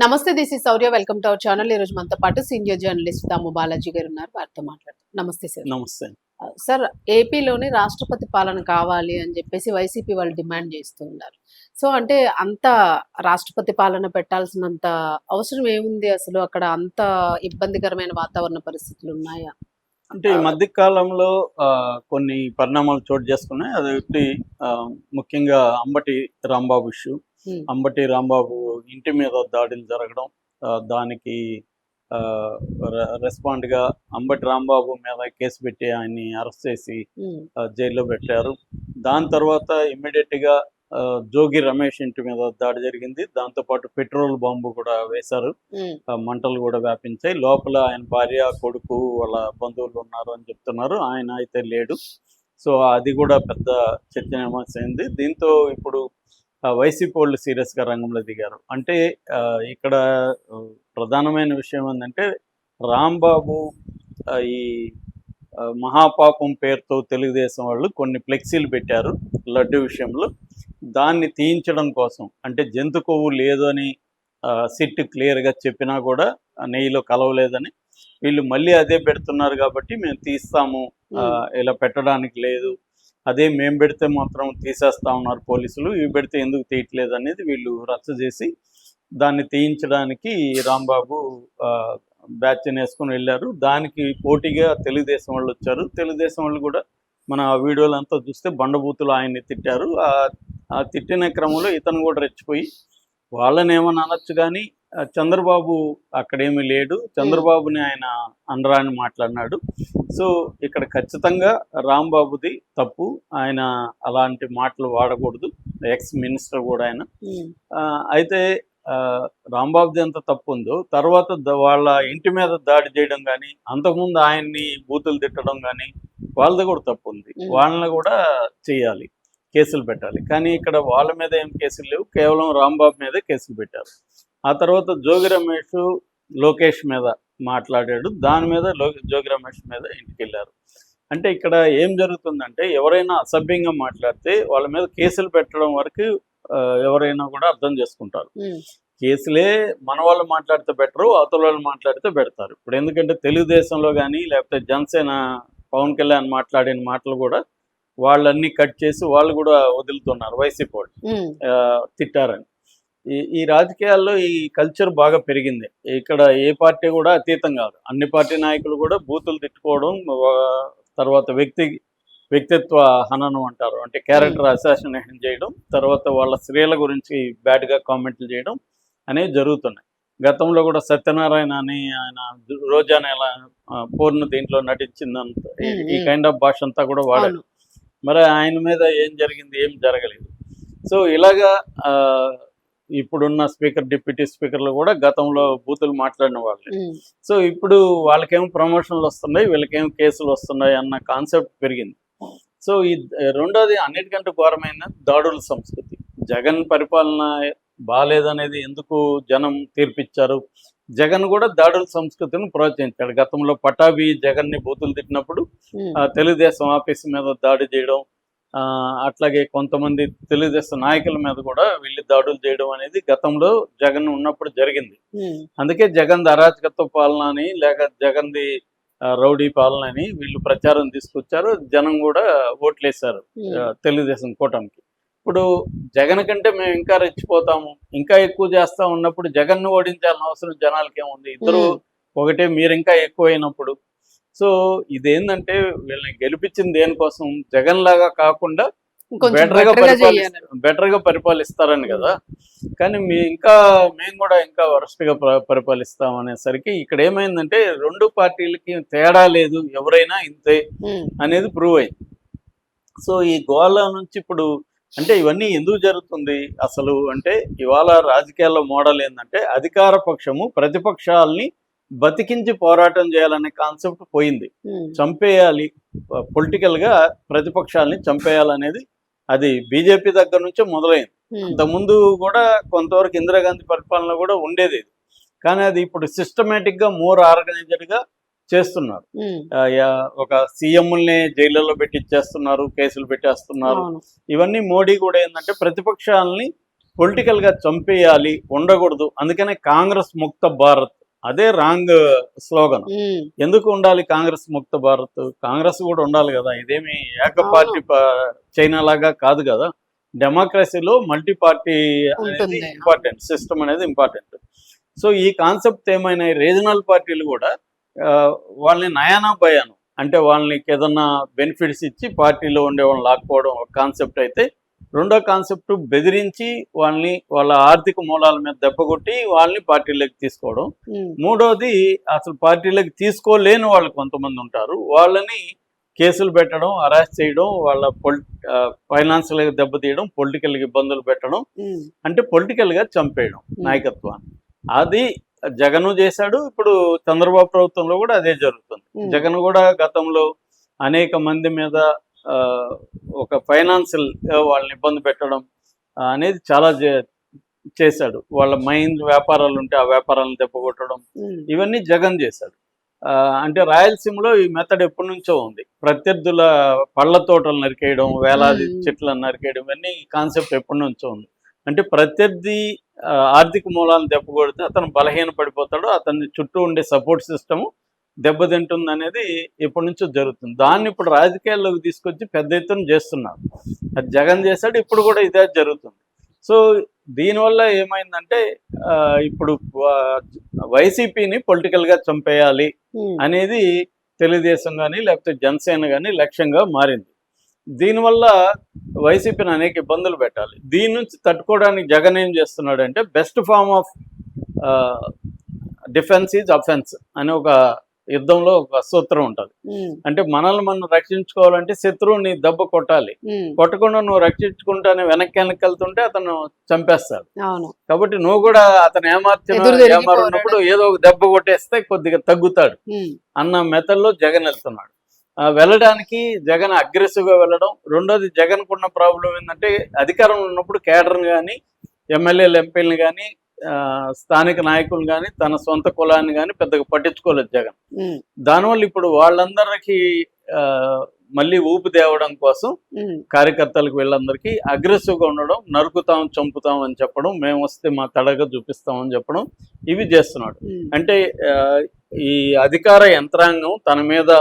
నమస్తే, this is Sourya. Welcome to our channel. ఈ రోజు మనతో పాటు సీనియర్ జర్నలిస్ట్ దాము బాలాజీ గారు ఉన్నారు. వారితో మాట్లాడతాం. నమస్తే సార్. నమస్తే. సార్, ఏపీలోని రాష్ట్రపతి పాలన కావాలి అని చెప్పేసి వైసీపీ వాళ్ళు డిమాండ్ చేస్తూ ఉన్నారు. సో అంటే అంత రాష్ట్రపతి పాలన పెట్టాల్సినంత అవసరం ఏముంది అసలు? అక్కడ అంత ఇబ్బందికరమైన వాతావరణ పరిస్థితులు ఉన్నాయా? అంటే ఈ మధ్య కాలంలో కొన్ని పరిణామాలు చోటు చేసుకున్నాయి. అదొకటి ముఖ్యంగా అంబటి రాంబాబు ఇష్యూ. అంబటి రాంబాబు ఇంటి మీద దాడులు జరగడం, దానికి రెస్పాండ్గా అంబటి రాంబాబు మీద కేసు పెట్టి ఆయన్ని అరెస్ట్ చేసి జైల్లో పెట్టారు. దాని తర్వాత ఇమ్మీడియట్గా జోగి రమేష్ ఇంటి మీద దాడి జరిగింది. దాంతోపాటు పెట్రోల్ బాంబు కూడా వేశారు. మంటలు కూడా వ్యాపించాయి. లోపల ఆయన భార్య, కొడుకు, వాళ్ళ బంధువులు ఉన్నారు అని చెప్తున్నారు. ఆయన అయితే లేడు. సో అది కూడా పెద్ద చర్చనీయాంశమైంది. దీంతో ఇప్పుడు వైసీపీ వాళ్ళు సీరియస్గా రంగంలో దిగారు. అంటే ఇక్కడ ప్రధానమైన విషయం ఏంటంటే రాంబాబు ఈ మహాపాపం పేరుతో తెలుగుదేశం వాళ్ళు కొన్ని ఫ్లెక్సీలు పెట్టారు లడ్డు విషయంలో. దాన్ని తీయించడం కోసం, అంటే జంతు కొవ్వు లేదు అని సిట్ క్లియర్గా చెప్పినా కూడా నెయ్యిలో కలవలేదని వీళ్ళు మళ్ళీ అదే పెడుతున్నారు కాబట్టి మేము తీస్తాము, ఇలా పెట్టడానికి లేదు, అదే మేము పెడితే మాత్రం తీసేస్తా ఉన్నారు పోలీసులు, ఇవి పెడితే ఎందుకు తీయట్లేదు అనేది వీళ్ళు రచ్చ చేసి దాన్ని తీయించడానికి రాంబాబు బ్యాచ్ వేసుకుని వెళ్ళారు. దానికి పోటీగా తెలుగుదేశం వాళ్ళు వచ్చారు. తెలుగుదేశం వాళ్ళు కూడా మన వీడియోలంతా చూస్తే బండబూతులు ఆయన్ని తిట్టారు. ఆ తిట్టిన క్రమంలో ఇతను కూడా రెచ్చిపోయి వాళ్ళని ఏమని అనొచ్చు, కానీ చంద్రబాబు అక్కడేమీ లేడు, చంద్రబాబుని ఆయన అనరాని మాట్లాడినాడు. సో ఇక్కడ ఖచ్చితంగా రాంబాబుది తప్పు, ఆయన అలాంటి మాటలు వాడకూడదు, ఎక్స్ మినిస్టర్ కూడా ఆయన. అయితే రాంబాబుది ఎంత తప్పు ఉందో తర్వాత వాళ్ళ ఇంటి మీద దాడి చేయడం కానీ, అంతకుముందు ఆయన్ని బూతులు తిట్టడం కానీ వాళ్ళది కూడా తప్పు ఉంది. వాళ్ళని కూడా చేయాలి, కేసులు పెట్టాలి. కానీ ఇక్కడ వాళ్ళ మీద ఏం కేసులు లేవు, కేవలం రాంబాబు మీదే కేసులు పెట్టారు. ఆ తర్వాత జోగి రమేష్ లోకేష్ మీద మాట్లాడాడు, దాని మీద జోగి రమేష్ మీద ఇంటికి వెళ్ళారు. అంటే ఇక్కడ ఏం జరుగుతుందంటే ఎవరైనా అసభ్యంగా మాట్లాడితే వాళ్ళ మీద కేసులు పెట్టడం వరకు ఎవరైనా కూడా అర్థం చేసుకుంటారు. కేసులే మన వాళ్ళు మాట్లాడితే బెటరు, అవతల వాళ్ళు మాట్లాడితే పెడతారు. ఇప్పుడు ఎందుకంటే తెలుగుదేశంలో కానీ లేకపోతే జనసేన పవన్ కళ్యాణ్ మాట్లాడిన మాటలు కూడా వాళ్ళన్నీ కట్ చేసి వాళ్ళు కూడా వదులుతున్నారు వైసీపీ వాళ్ళు తిట్టారని. ఈ రాజకీయాల్లో ఈ కల్చర్ బాగా పెరిగింది. ఇక్కడ ఏ పార్టీ కూడా అతీతం కాదు. అన్ని పార్టీ నాయకులు కూడా బూతులు తిట్టుకోవడం, తర్వాత వ్యక్తిత్వ హననం అంటారు, అంటే క్యారెక్టర్ అసాసినేషన్ చేయడం, తర్వాత వాళ్ళ స్త్రీల గురించి బ్యాడ్గా కామెంట్లు చేయడం అనేవి జరుగుతున్నాయి. గతంలో కూడా సత్యనారాయణ అని ఆయన రోజా నెల పూర్ణ దీంట్లో నటించిందంత ఈ కైండ్ ఆఫ్ భాష అంతా కూడా వాడారు. మరి ఆయన మీద ఏం జరిగింది? ఏం జరగలేదు. సో ఇలాగా ఇప్పుడున్న స్పీకర్, డిప్యూటీ స్పీకర్లు కూడా గతంలో బూతులు మాట్లాడిన వాళ్ళే. సో ఇప్పుడు వాళ్ళకేమో ప్రమోషన్లు వస్తున్నాయి, వీళ్ళకేమో కేసులు వస్తున్నాయి అన్న కాన్సెప్ట్ పెరిగింది. సో ఈ రెండోది అన్నిటికంటే ఘోరమైన దాడుల సంస్కృతి. జగన్ పరిపాలన బాగాలేదనేది ఎందుకు జనం తీర్పిచ్చారు? జగన్ కూడా దాడుల సంస్కృతిని ప్రోత్సహించాడు. గతంలో పటాభి జగన్ని బూతులు తిట్టినప్పుడు తెలుగుదేశం ఆఫీస్ మీద దాడి చేయడం, అట్లాగే కొంతమంది తెలుగుదేశం నాయకుల మీద కూడా వీళ్ళు దాడులు చేయడం అనేది గతంలో జగన్ ఉన్నప్పుడు జరిగింది. అందుకే జగన్ అరాచకత్వ పాలన అని, లేక జగన్ది రౌడీ పాలన అని వీళ్ళు ప్రచారం తీసుకొచ్చారు. జనం కూడా ఓట్లేశారు తెలుగుదేశం కూటమికి. ఇప్పుడు జగన్ కంటే మేము ఇంకా రెచ్చిపోతాము, ఇంకా ఎక్కువ చేస్తా ఉన్నప్పుడు జగన్ను ఓడించాల్సిన అవసరం జనాలకి ఏముంది? ఇద్దరు ఒకటే, మీరు ఇంకా ఎక్కువ అయినప్పుడు. సో ఇదేంటంటే వీళ్ళని గెలిపించింది దేనికోసం? జగన్ లాగా కాకుండా బెటర్గా పరిపాలిస్తారని కదా. కానీ మేము కూడా ఇంకా వరస్ట్గా పరిపాలిస్తాం అనేసరికి ఇక్కడ ఏమైందంటే రెండు పార్టీలకి తేడా లేదు, ఎవరైనా ఇంతే అనేది ప్రూవ్ అయింది. సో ఈ గోళ నుంచి ఇప్పుడు అంటే ఇవన్నీ ఎందుకు జరుగుతుంది అసలు అంటే, ఇవాళ రాజకీయాల్లో మోడల్ ఏంటంటే అధికార పక్షము ప్రతిపక్షాలని బతికించి పోరాటం చేయాలనే కాన్సెప్ట్ పోయింది. చంపేయాలి, పొలిటికల్గా ప్రతిపక్షాలని చంపేయాలనేది అది బీజేపీ దగ్గర నుంచే మొదలైంది. అంతకుముందు కూడా కొంతవరకు ఇందిరాగాంధీ పరిపాలన కూడా ఉండేది, కానీ అది ఇప్పుడు సిస్టమేటిక్గా మోర్ ఆర్గనైజ్డ్గా చేస్తున్నారు. ఒక సీఎంల్ని జైళ్ళలో పెట్టిచ్చేస్తున్నారు, కేసులు పెట్టేస్తున్నారు. ఇవన్నీ మోడీ కూడా ఏంటంటే ప్రతిపక్షాలని పొలిటికల్ గా చంపేయాలి, ఉండకూడదు. అందుకనే కాంగ్రెస్ ముక్త భారత్, అదే రాంగ్ స్లోగన్. ఎందుకు ఉండాలి కాంగ్రెస్ ముక్త భారత్? కాంగ్రెస్ కూడా ఉండాలి కదా, ఇదేమి ఏక పార్టీ చైనా లాగా కాదు కదా. డెమోక్రసీలో మల్టీ పార్టీ అనేది ఇంపార్టెంట్, సిస్టమ్ అనేది ఇంపార్టెంట్. సో ఈ కాన్సెప్ట్ ఏమైనా రీజనల్ పార్టీలు కూడా వాళ్ళని నయానా భయాను, అంటే వాళ్ళకి ఏదన్నా బెనిఫిట్స్ ఇచ్చి పార్టీలో ఉండే వాళ్ళని లాక్కోవడం ఒక కాన్సెప్ట్ అయితే, రెండో కాన్సెప్ట్ బెదిరించి వాళ్ళ ఆర్థిక మూలాల మీద దెబ్బకొట్టి వాళ్ళని పార్టీలోకి తీసుకోవడం. మూడోది అసలు పార్టీలోకి తీసుకోలేని వాళ్ళు కొంతమంది ఉంటారు, వాళ్ళని కేసులు పెట్టడం, అరెస్ట్ చేయడం, వాళ్ళ ఫైనాన్షియల్గా దెబ్బతీయడం, పొలిటికల్గా ఇబ్బందులు పెట్టడం, అంటే పొలిటికల్గా చంపేయడం నాయకత్వాన్ని. అది జగన్ చేశాడు. ఇప్పుడు చంద్రబాబు ప్రభుత్వంలో కూడా అదే జరుగుతుంది. జగన్ కూడా గతంలో అనేక మంది మీద ఒక ఫైనాన్షియల్ వాళ్ళని ఇబ్బంది పెట్టడం అనేది చాలా చేశాడు. వాళ్ళ మైండ్ వ్యాపారాలు ఉంటే ఆ వ్యాపారాలను దెబ్బకొట్టడం, ఇవన్నీ జగన్ చేశాడు. అంటే రాయలసీమలో ఈ మెథడ్ ఎప్పటి నుంచో ఉంది. ప్రత్యర్థుల పళ్ళ తోటలు నరికేయడం, వేలాది చెట్లను నరికేయడం, ఇవన్నీ కాన్సెప్ట్ ఎప్పటి నుంచో ఉంది. అంటే ప్రత్యర్థి ఆర్థిక మూలాలను దెబ్బకొడితే అతను బలహీన పడిపోతాడు, అతని చుట్టూ ఉండే సపోర్ట్ సిస్టము దెబ్బతింటుంది అనేది ఎప్పటి నుంచో జరుగుతుంది. దాన్ని ఇప్పుడు రాజకీయాల్లోకి తీసుకొచ్చి పెద్ద ఎత్తున చేస్తున్నారు. అది జగన్ చేశాడు, ఇప్పుడు కూడా ఇదే జరుగుతుంది. సో దీనివల్ల ఏమైందంటే ఇప్పుడు వైసీపీని పొలిటికల్గా చంపేయాలి అనేది తెలుగుదేశం కానీ లేకపోతే జనసేన కానీ లక్ష్యంగా మారింది. దీనివల్ల వైసీపీని అనేక ఇబ్బందులు పెట్టాలి. దీని నుంచి తట్టుకోవడానికి జగన్ ఏం చేస్తున్నాడంటే, best form of defence is offence అని ఒక యుద్ధంలో ఒక సూత్రం ఉంటుంది. అంటే మనల్ని మనం రక్షించుకోవాలంటే శత్రువుని దెబ్బ కొట్టాలి, కొట్టకుండా నువ్వు రక్షించుకుంటానే వెనక్కి వెళ్తుంటే అతను చంపేస్తాడు. కాబట్టి నువ్వు కూడా అతను ఏమారున్నప్పుడు ఏదో ఒక దెబ్బ కొట్టేస్తే కొద్దిగా తగ్గుతాడు అన్న మెథడ్లో జగన్ వెళ్తున్నాడు. వెళ్ళడానికి జగన్ అగ్రెసివ్గా వెళ్ళడం. రెండోది జగన్కున్న ప్రాబ్లం ఏంటంటే, అధికారంలో ఉన్నప్పుడు కేడర్ని కానీ ఎమ్మెల్యేలు ఎంపీలను కానీ స్థానిక నాయకులు కానీ తన సొంత కులాన్ని కానీ పెద్దగా పట్టించుకోలేదు జగన్. దానివల్ల ఇప్పుడు వాళ్ళందరికీ మళ్ళీ ఊపు తేవడం కోసం కార్యకర్తలకు వీళ్ళందరికీ అగ్రెసివ్గా ఉండడం, నరుకుతాం చంపుతాం అని చెప్పడం, మేము వస్తే మా తడగా చూపిస్తాం అని చెప్పడం, ఇవి చేస్తున్నాడు. అంటే ఈ అధికార యంత్రాంగం తన మీద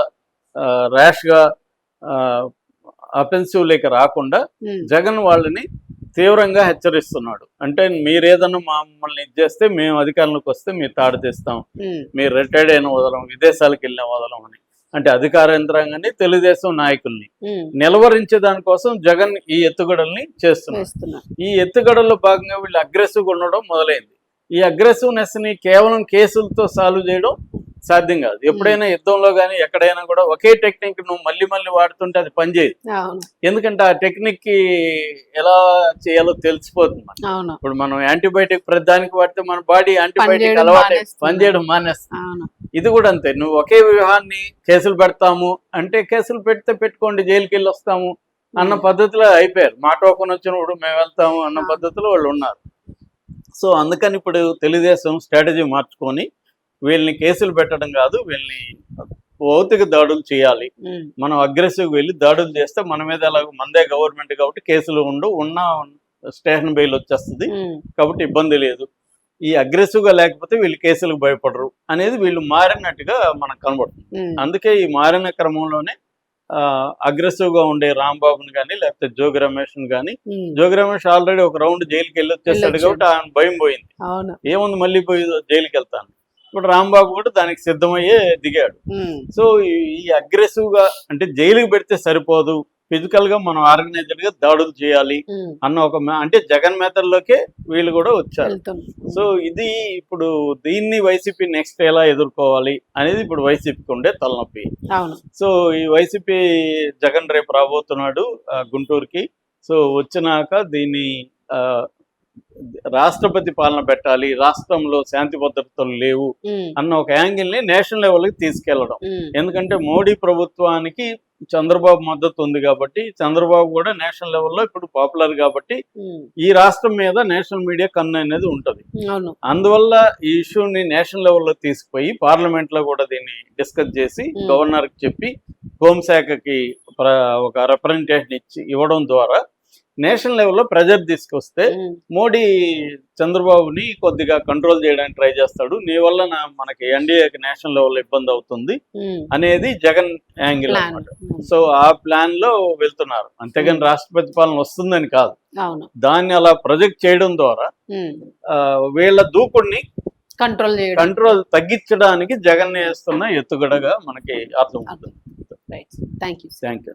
ర్యాష్గా అఫెన్సివ్ లేక రాకుండా జగన్ వాళ్ళని తీవ్రంగా హెచ్చరిస్తున్నాడు. అంటే మీరేదన్నా మమ్మల్ని ఇది చేస్తే మేము అధికారంలోకి వస్తే మీరు తాడు తీస్తాం, మీరు రిటైర్డ్ అయిన వదలం, విదేశాలకు వెళ్ళిన వదలం అని. అంటే అధికార యంత్రాంగాన్ని, తెలుగుదేశం నాయకుల్ని నిలవరించే దానికోసం జగన్ ఈ ఎత్తుగడల్ని చేస్తున్నారు. ఈ ఎత్తుగడల్లో భాగంగా వీళ్ళు అగ్రెసివ్గా ఉండడం మొదలైంది. ఈ అగ్రెసివ్నెస్ ని కేవలం కేసులతో సాల్వ్ చేయడం సాధ్యం కాదు. ఎప్పుడైనా యుద్ధంలో కానీ ఎక్కడైనా కూడా ఒకే టెక్నిక్ నువ్వు మళ్ళీ మళ్ళీ వాడుతుంటే అది పనిచేయదు. ఎందుకంటే ఆ టెక్నిక్ కి ఎలా చేయాలో తెలిసిపోతుంది. ఇప్పుడు మనం యాంటీబయాటిక్ ప్రతిదానికి వాడితే మన బాడీ యాంటీబయాటిక్ అలవాటు పనిచేయడం మానేస్తుంది. ఇది కూడా అంతే. నువ్వు ఒకే వ్యూహాన్ని కేసులు పెడతాము అంటే కేసులు పెట్టుకోండి, జైలుకి వెళ్ళి వస్తాము అన్న పద్ధతిలో అయిపోయారు. మా టోకన్ వచ్చినప్పుడు మేము వెళ్తాము అన్న పద్ధతిలో వాళ్ళు ఉన్నారు. సో అందుకని ఇప్పుడు తెలుగుదేశం స్ట్రాటజీ మార్చుకొని వీళ్ళని కేసులు పెట్టడం కాదు, వీళ్ళని భౌతిక దాడులు చేయాలి. మనం అగ్రెసివ్గా వెళ్ళి దాడులు చేస్తే మన మీద ఎలాగో మందే గవర్నమెంట్ కాబట్టి కేసులు ఉన్న స్టేషన్ బెయిల్ వచ్చేస్తుంది, కాబట్టి ఇబ్బంది లేదు. ఈ అగ్రెసివ్గా లేకపోతే వీళ్ళు కేసులకు భయపడరు అనేది వీళ్ళు మారినట్టుగా మనకు కనబడుతుంది. అందుకే ఈ మారిన క్రమంలోనే అగ్రెసివ్గా ఉండే రాంబాబుని కానీ లేకపోతే జోగి రమేష్ని కానీ, జోగి రమేష్ ఆల్రెడీ ఒక రౌండ్ జైలుకి వెళ్ళి వచ్చేసాడు కాబట్టి ఆయన భయం పోయింది. ఏముంది మళ్ళీ పోయి జైలుకి వెళ్తాను. ఇప్పుడు రాంబాబు కూడా దానికి సిద్ధమయ్యే దిగాడు. సో ఈ అగ్రెసివ్గా అంటే జైలుకి పెడితే సరిపోదు, ఫిజికల్ గా మనం ఆర్గనైజ్డ్ గా దాడులు చేయాలి అన్న ఒక అంటే జగన్ మెథడ్లోకే వీళ్ళు కూడా వచ్చారు. సో ఇది ఇప్పుడు దీన్ని వైసీపీ నెక్స్ట్ ఎలా ఎదుర్కోవాలి అనేది ఇప్పుడు వైసీపీకి ఉండే తలనొప్పి. సో ఈ వైసీపీ జగన్ రేపు రాబోతున్నాడు గుంటూరుకి. సో వచ్చినాక దీన్ని రాష్ట్రపతి పాలన పెట్టాలి, రాష్ట్రంలో శాంతి భద్రతలు లేవు అన్న ఒక యాంగిల్ ని నేషనల్ లెవెల్ కి తీసుకెళ్లడం. ఎందుకంటే మోడీ ప్రభుత్వానికి చంద్రబాబు మద్దతు ఉంది కాబట్టి, చంద్రబాబు కూడా నేషనల్ లెవెల్లో ఇప్పుడు పాపులర్ కాబట్టి ఈ రాష్ట్రం మీద నేషనల్ మీడియా కన్ను అనేది ఉంటది. అందువల్ల ఈ ఇష్యూని నేషనల్ లెవెల్లో తీసుకుపోయి పార్లమెంట్ లో కూడా దీన్ని డిస్కస్ చేసి గవర్నర్ కి చెప్పి హోంశాఖకి ఒక రిప్రజెంటేషన్ ఇవ్వడం ద్వారా నేషనల్ లెవెల్లో ప్రెజర్ తీసుకొస్తే మోడీ చంద్రబాబుని కొద్దిగా కంట్రోల్ చేయడానికి ట్రై చేస్తాడు. నీ వల్ల మనకి ఎన్డీఏకి నేషనల్ లెవెల్లో ఇబ్బంది అవుతుంది అనేది జగన్ యాంగిల్ అన్నమాట. సో ఆ ప్లాన్ లో వెళ్తున్నారు, అంతేగాని రాష్ట్రపతి పాలన వస్తుందని కాదు. అవును, దాన్ని అలా ప్రొజెక్ట్ చేయడం ద్వారా వీళ్ళ దూకుడిని కంట్రోల్ తగ్గించడానికి జగన్ వేస్తున్న ఎత్తుగడగా మనకి అర్థమవుతుంది. Thank you.